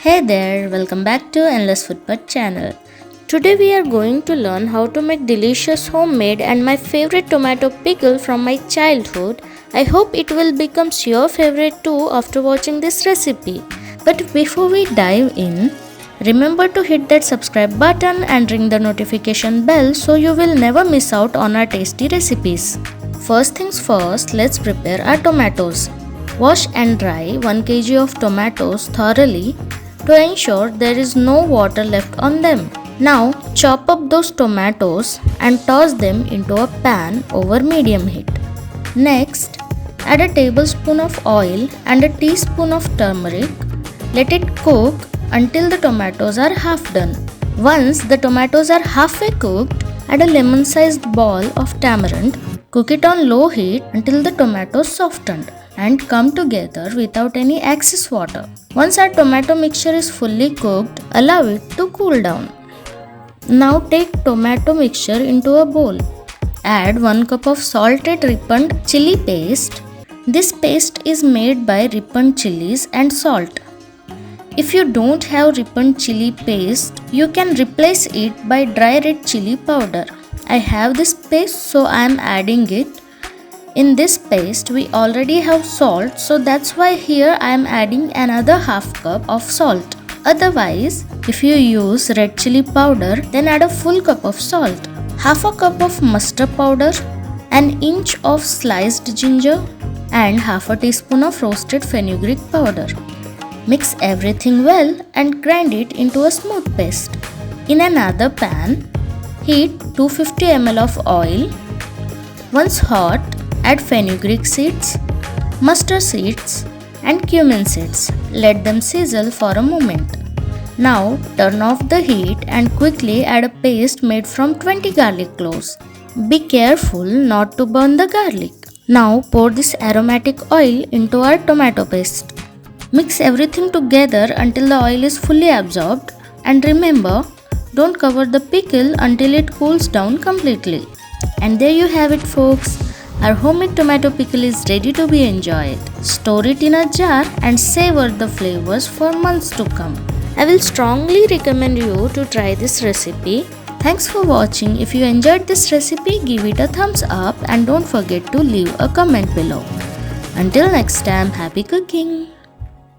Hey there, welcome back to EndlessFoodPot channel. Today we are going to learn how to make delicious homemade and my favorite tomato pickle from my childhood. I hope it will become your favorite too after watching this recipe. But before we dive in, remember to hit that subscribe button and ring the notification bell so you will never miss out on our tasty recipes. First things first, let's prepare our tomatoes. Wash and dry 1 kg of tomatoes thoroughly to ensure there is no water left on them. Now chop up those tomatoes and toss them into a pan over medium heat. Next, add a tablespoon of oil and a teaspoon of turmeric. Let it cook until the tomatoes are half done. Once the tomatoes are halfway cooked, add a lemon-sized ball of tamarind. Cook it on low heat until the tomatoes softened and come together without any excess water. Once our tomato mixture is fully cooked, allow it to cool down. Now take tomato mixture into a bowl. Add 1 cup of salted ripened chili paste. This paste is made by ripened chilies and salt. If you don't have ripened chili paste, you can replace it by dry red chili powder. I have this paste, so I am adding it. In this paste, we already have salt, so that's why here I am adding another half cup of salt. Otherwise, if you use red chili powder, then add a full cup of salt, half a cup of mustard powder, an inch of sliced ginger, and half a teaspoon of roasted fenugreek powder. Mix everything well and grind it into a smooth paste. In another pan, heat 250 ml of oil. Once hot, add fenugreek seeds, mustard seeds, and cumin seeds. Let them sizzle for a moment. Now turn off the heat and quickly add a paste made from 20 garlic cloves. Be careful not to burn the garlic. Now pour this aromatic oil into our tomato paste. Mix everything together until the oil is fully absorbed, and remember, don't cover the pickle until it cools down completely. And there you have it, folks. Our homemade tomato pickle is ready to be enjoyed. Store it in a jar and savor the flavors for months to come. I will strongly recommend you to try this recipe. Thanks for watching. If you enjoyed this recipe, give it a thumbs up and don't forget to leave a comment below. Until next time, happy cooking!